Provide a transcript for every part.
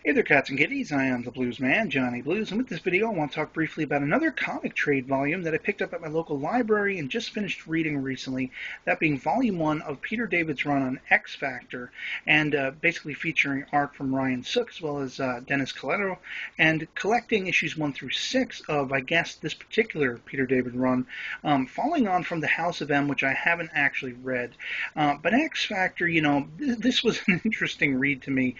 Hey there, cats and kitties. I am the Blues Man, Johnny Blues, and with this video, I want to talk briefly about another comic trade volume that I picked up at my local library and just finished reading recently. That being Volume 1 of Peter David's run on X Factor, and basically featuring art from Ryan Sook as well as Dennis Coletto, and collecting issues 1 through 6 of, I guess, this particular Peter David run, following on from The House of M, which I haven't actually read. But X Factor, this was an interesting read to me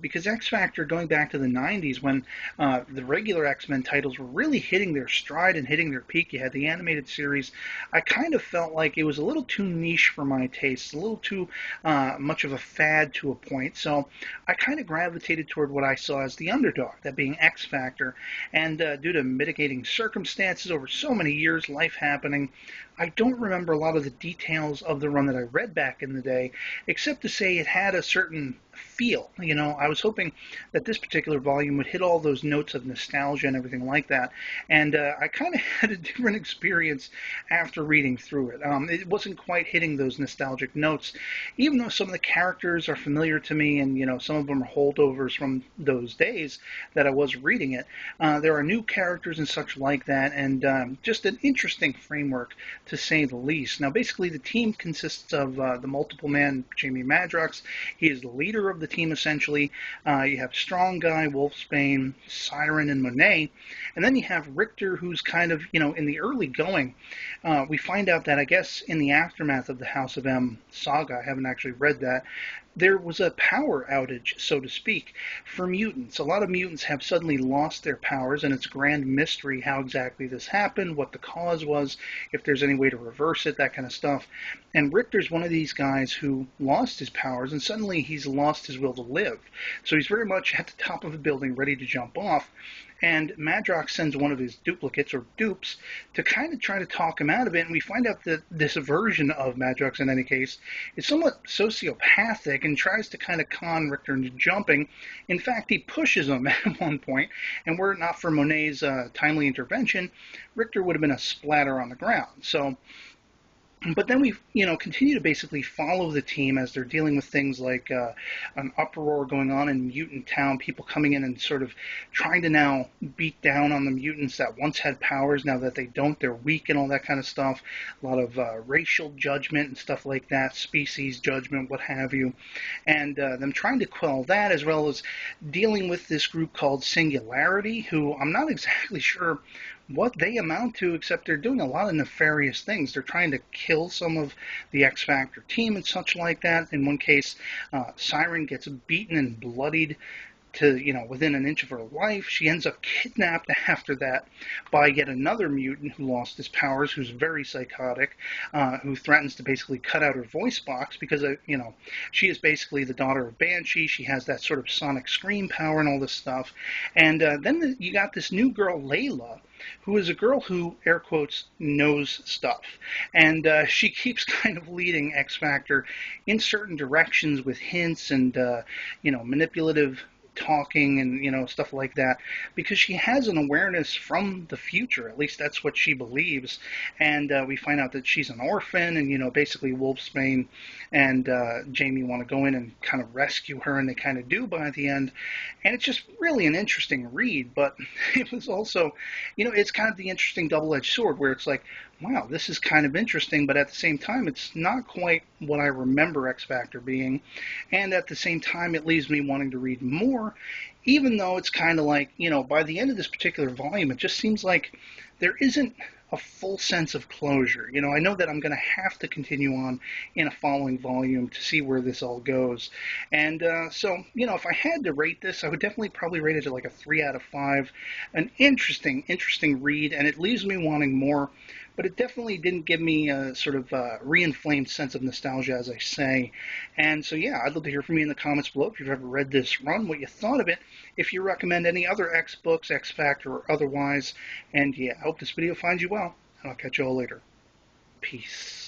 because X Factor, going back to the 90s when the regular X-Men titles were really hitting their stride and hitting their peak. You had the animated series. I kind of felt like it was a little too niche for my tastes, a little too much of a fad to a point. So I kind of gravitated toward what I saw as the underdog, that being X Factor. And due to mitigating circumstances over so many years, life happening, I don't remember a lot of the details of the run that I read back in the day, except to say it had a certain feel. I was hoping that this particular volume would hit all those notes of nostalgia and everything like that. And I kind of had a different experience after reading through it. It wasn't quite hitting those nostalgic notes, even though some of the characters are familiar to me, and some of them are holdovers from those days that I was reading it. There are new characters and such like that, and just an interesting framework, to say the least. Now, basically, the team consists of the multiple man Jamie Madrox. He is the leader of the team, essentially. You have Strong Guy, Wolfsbane, Siren, and Monet. And then you have Richter, who's kind of, in the early going. We find out that, I guess, in the aftermath of the House of M saga, I haven't actually read that, there was a power outage, so to speak, for mutants. A lot of mutants have suddenly lost their powers, and it's a grand mystery how exactly this happened, what the cause was, if there's any way to reverse it, that kind of stuff. And Richter's one of these guys who lost his powers, and suddenly he's lost his will to live. So he's very much at the top of a building, ready to jump off. And Madrox sends one of his duplicates, or dupes, to kind of try to talk him out of it. And we find out that this version of Madrox, in any case, is somewhat sociopathic and tries to kind of con Richter into jumping. In fact, he pushes him at one point, and were it not for Monet's timely intervention, Richter would have been a splatter on the ground. But then we, continue to basically follow the team as they're dealing with things like an uproar going on in Mutant Town, people coming in and sort of trying to now beat down on the mutants that once had powers. Now that they don't, they're weak and all that kind of stuff. A lot of racial judgment and stuff like that, species judgment, what have you. And them trying to quell that, as well as dealing with this group called Singularity, who I'm not exactly sure what they amount to, except they're doing a lot of nefarious things. They're trying to kill some of the X Factor team and such like that. In one case, Siren gets beaten and bloodied to, within an inch of her life. She ends up kidnapped after that by yet another mutant who lost his powers, who's very psychotic, who threatens to basically cut out her voice box because, she is basically the daughter of Banshee. She has that sort of sonic scream power and all this stuff. And then you got this new girl, Layla, who is a girl who, air quotes, knows stuff. And she keeps kind of leading X Factor in certain directions with hints and, manipulative talking and stuff like that, because she has an awareness from the future. At least that's what she believes. And we find out that she's an orphan, and basically Wolfsbane and Jamie want to go in and kind of rescue her, and they kind of do by the end. And it's just really an interesting read, but it was also, it's kind of the interesting double-edged sword where it's like, wow, this is kind of interesting, but at the same time, it's not quite what I remember X Factor being. And at the same time, it leaves me wanting to read more, even though it's kind of like, by the end of this particular volume, it just seems like there isn't a full sense of closure. I know that I'm going to have to continue on in a following volume to see where this all goes. And so, if I had to rate this, I would definitely probably rate it to like a 3 out of 5. An interesting read, and it leaves me wanting more. But it definitely didn't give me a sort of re-inflamed sense of nostalgia, as I say. And so, yeah, I'd love to hear from you in the comments below if you've ever read this run, what you thought of it, if you recommend any other X books, X Factor, or otherwise. And, yeah, I hope this video finds you well, and I'll catch you all later. Peace.